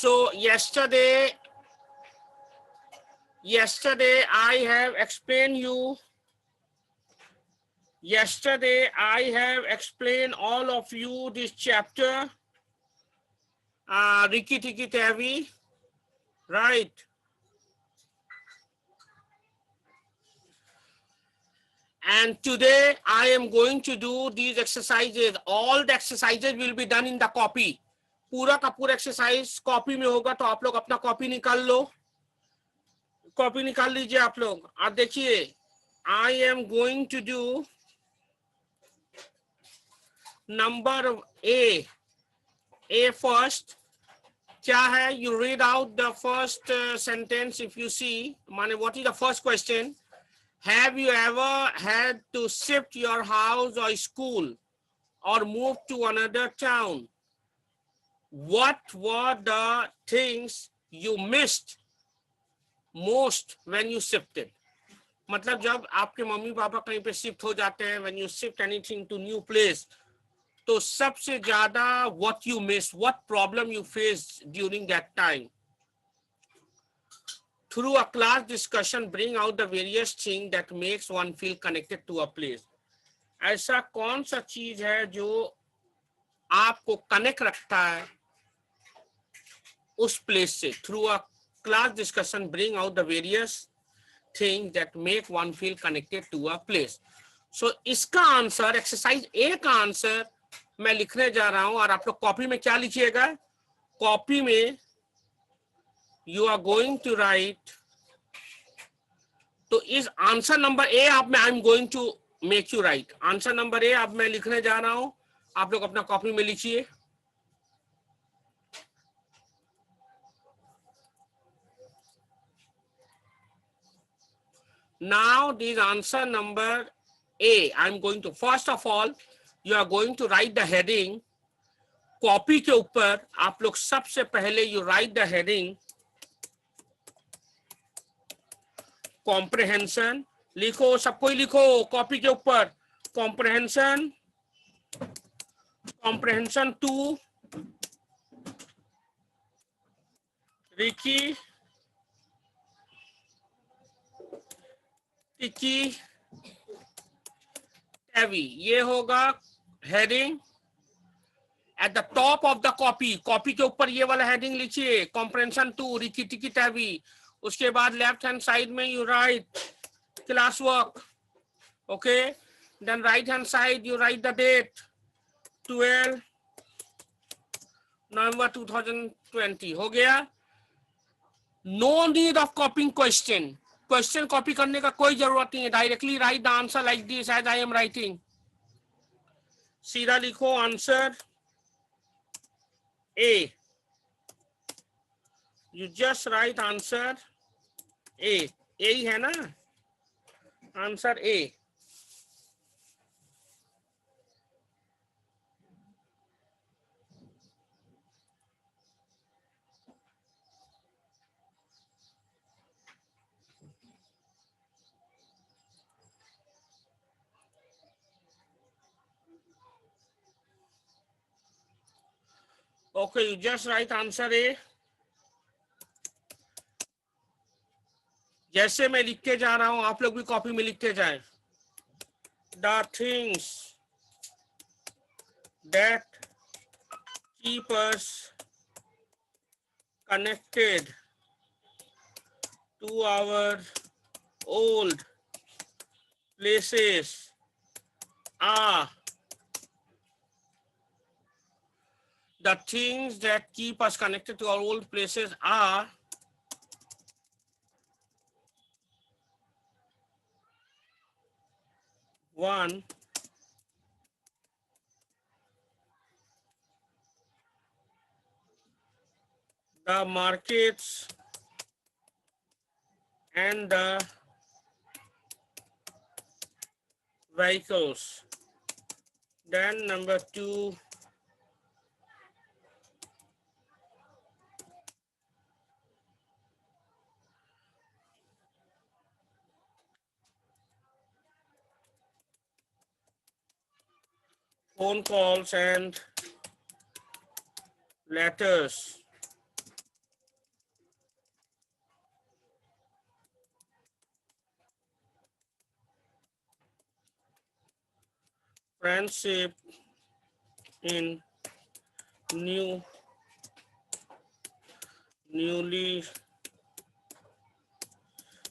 So yesterday I have explained you. Yesterday I have explained all of you this chapter. Rikki Tikki Tavi, right? And today I am going to do these exercises. All the exercises will be done in the copy. पूरा का पूरा exercise copy में होगा, तो आप लोग अपना copy निकाल लो. कॉपी निकाल लीजिए आप लोग. आप देखिए, I am going to do number A first. क्या है? You read out the first sentence if you see. माने what is the first question? Have you ever had to shift your house or school or move to another town? What were the things you missed most when you shifted? मतलब जब आपके mummy papa कहीं पे shift हो जाते हैं, when you shift anything to new place, तो सबसे ज्यादा what you miss, what problem you faced during that time. Through a class discussion, bring out the various things that makes one feel connected to a place. ऐसा कौन सा चीज है जो आपको कनेक्ट रखता है उस प्लेस से? Through a class discussion, bring out the various things that make one feel connected to a place. So इसका आंसर, एक्सरसाइज ए का आंसर मैं लिखने जा रहा हूं, और आप लोग कॉपी में क्या लिखिएगा? कॉपी में you are going to write, तो इस आंसर नंबर ए आप में I am going to make you write. Answer number A आप मैं लिखने जा रहा हूं, आप लोग अपना कॉपी में लिखिए. Now this answer number A, I am going to, first of all, you are going to write the heading. Copy के ऊपर आप लोग सबसे पहले you write the heading comprehension. लिखो, सबको ही लिखो कॉपी के ऊपर. comprehension 2, Rikki Tikki Tavi. ये होगा heading at the top of the copy. Copy के ऊपर ये वाला हेडिंग लिखिए, comprehension 2, Rikki Tikki Tavi. उसके बाद लेफ्ट हैंड साइड में you write class work. Okay, then right hand side you write the date 12 November 2020. हो गया. No need of copying question. Question copy करने का कोई जरूरत नहीं है. Directly write the answer like this as I am writing. सीधा लिखो answer A. You just write answer A. A ही है ना answer? A. Okay, you just write answer A. जैसे मैं लिख के जा रहा हूं, आप लोग भी कॉपी में लिखते जाएं. The things that keep us connected to our old places are the things that keep us connected to our old places are one, the markets and the vehicles. Then number 2, phone calls and letters. friendship in newly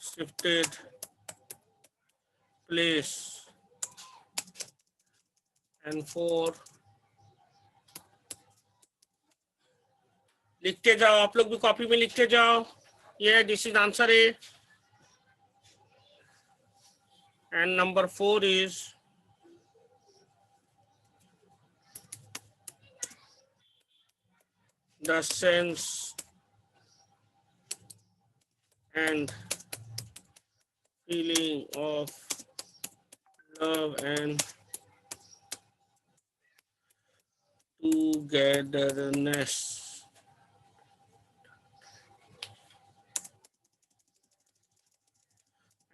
shifted place, and 4 लिखते जाओ, आप लोग भी copy में लिखते जाओ. Yeah, this is answer A. And number 4 is the sense and feeling of love and togetherness.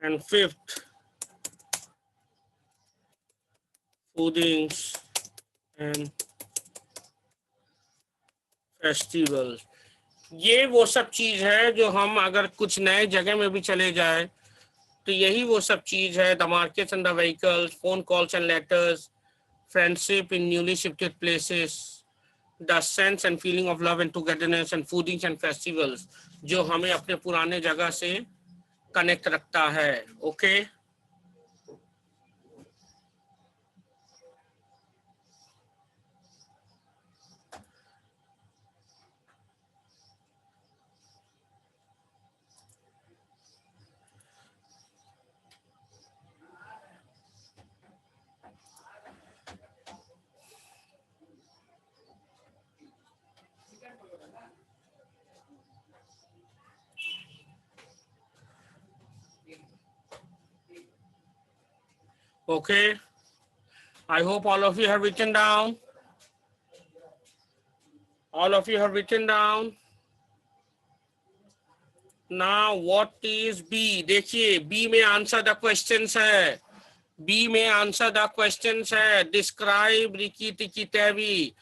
And 5th, foodings and festival. ये वो सब चीज है जो हम अगर कुछ नए जगह में भी चले जाए तो यही वो सब चीज है. The markets and the vehicles, phone calls and letters, friendship in newly shifted places, the sense and feeling of love and togetherness, and foodings and festivals, जो हमें अपने पुराने जगह से कनेक्ट रखता है. Okay Okay, I hope all of you have written down. All of you have written down. Now what is B? देखिए B में answer the questions है. B में answer the questions है. Describe रिकी टिकी टैवी.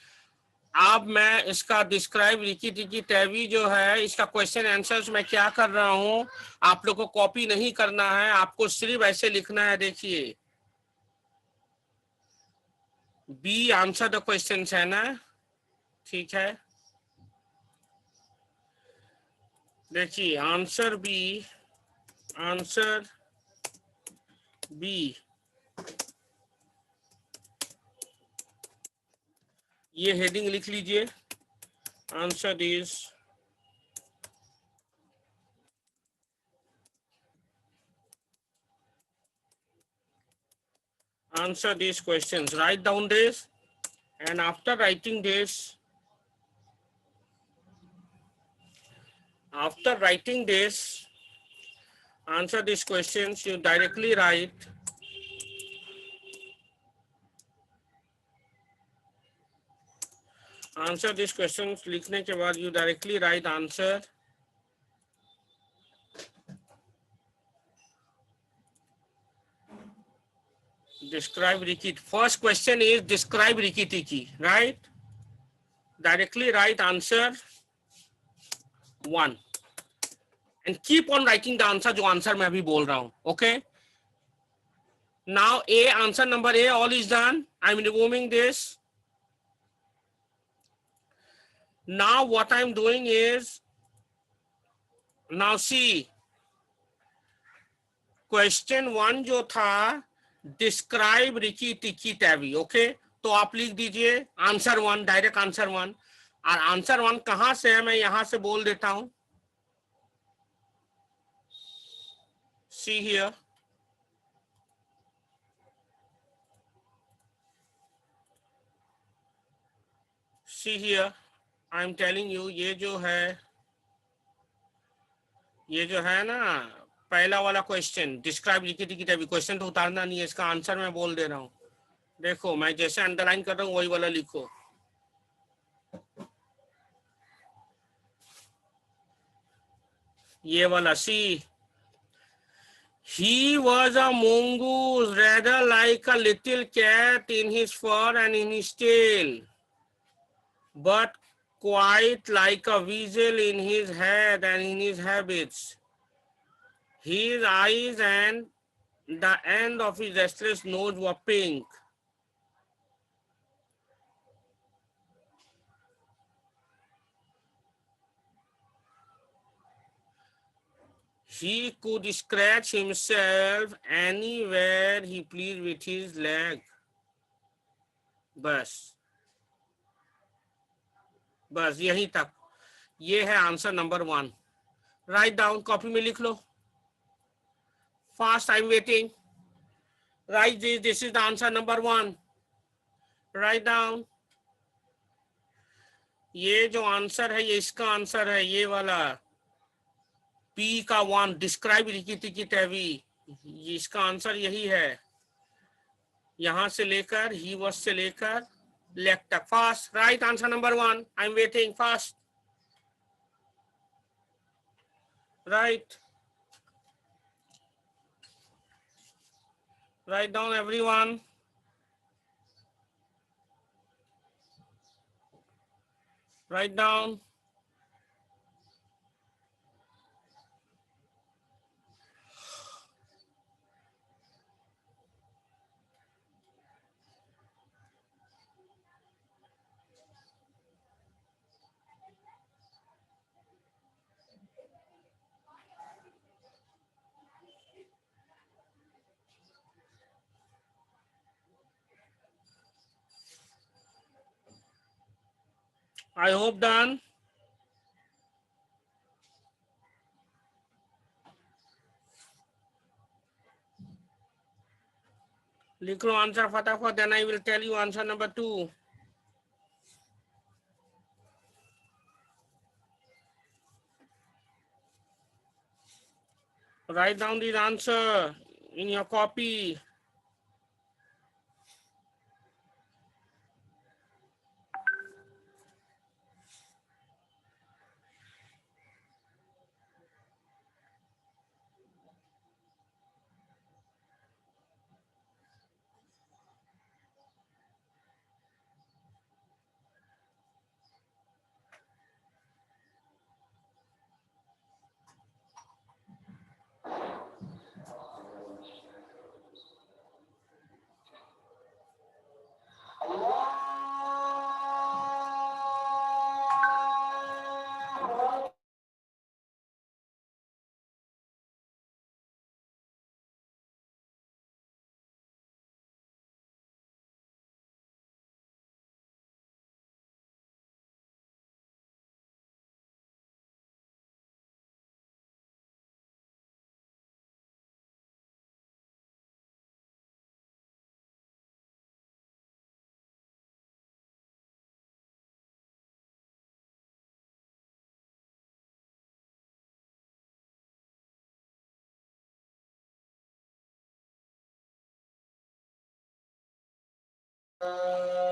अब मैं इसका डिस्क्राइब रिकी टिकी टैवी जो है इसका क्वेश्चन आंसर्स मैं क्या कर रहा हूं, आप लोग को कॉपी नहीं करना है, आपको सिर्फ ऐसे लिखना है. देखिए बी आंसर द क्वेश्चंस है ना, ठीक है. देखिए आंसर बी ये हेडिंग लिख लीजिए. Answer is answer these questions. Write down this, and after writing this, answer these questions. You directly write answer these questions. लिखने के बाद you directly write answer. Describe Rikki. First question is describe Rikki Tikki, right? Directly write answer 1 and keep on writing the answer जो answer मैं अभी बोल रहा हूँ. Okay. Now A, answer number A, all is done. I'm removing this. Now what I'm doing is, now see, question 1 जो था describe Ricky टिकी टैवी. Okay, तो आप लिख दीजिए आंसर 1, डायरेक्ट आंसर 1. और आंसर 1 कहां से है मैं यहां से बोल देता हूं. See here, I am telling you, ये जो है ना पहला वाला क्वेश्चन डिस्क्राइब रिकी टिकी टैवी, क्वेश्चन तो उतारना नहीं है, इसका आंसर मैं बोल दे रहा हूं. देखो मैं जैसे अंडरलाइन कर रहा हूं वही वाला लिखो. ये वाला सी, he was a mongoose, rather like a little cat in his fur and in his tail, but quite like a weasel in his head and in his habits. His eyes and the end of his restless nose were pink. He could scratch himself anywhere he pleased with his leg. बस बस यहीं तक. ये है answer number 1. Write down, copy में लिख लो. Fast, I am waiting. Right this is the answer number 1. Write down. ये जो आंसर है ये इसका आंसर है, ये वाला पी का 1. डिस्क्राइब रिकी टिकी टैवी, इसका आंसर यही है. यहां से लेकर ही वॉज से लेकर लेग तक. Fast. Right answer number 1. I am waiting. Fast. Right. Write down everyone. Write down. I hope done. लिख लो आंसर फटाफट, then I will tell you answer number 2. Write down the answer in your copy.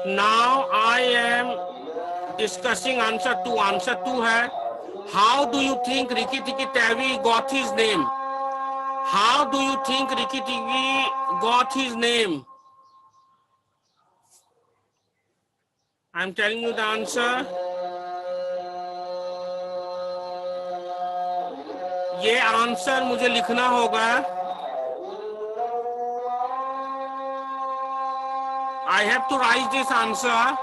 Now I am discussing answer 2. Answer 2 है, how do you think Rikki Tikki Tavi got his name? How do you think Rikki Tikki got his name? I am telling you the answer. ये answer मुझे लिखना होगा. I have to write this answer.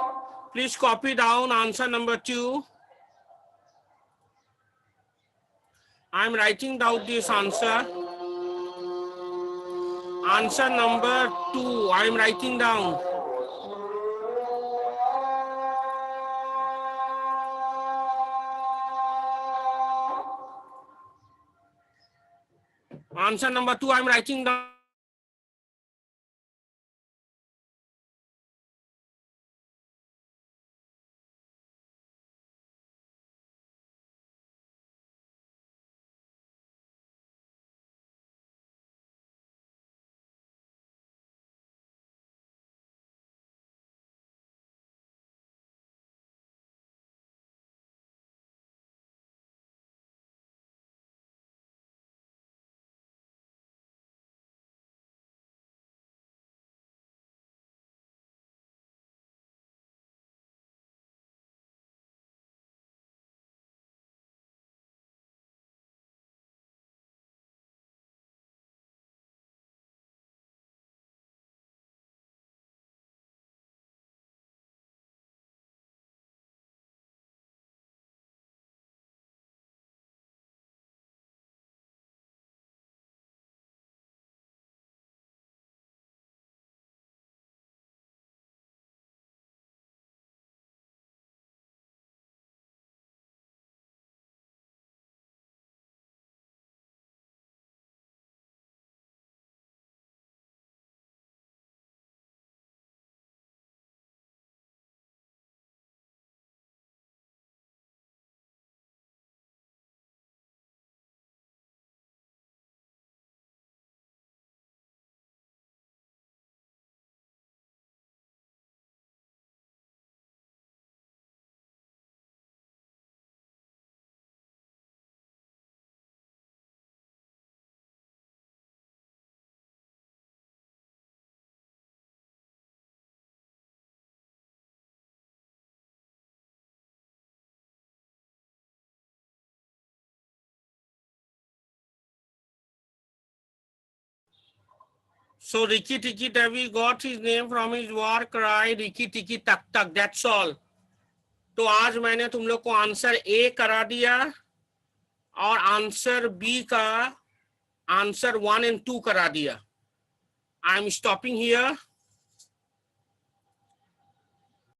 Please copy down answer number 2. I am writing down this answer. Answer number 2, I am writing down. Answer number 2, I am writing down. So Riki Tiki Tavi got his name from his war cry Riki Tiki Tak Tak. That's all. तो आज मैंने तुम लोग को answer A करा दिया और answer B का आंसर 1 and 2 करा दिया. I am stopping here.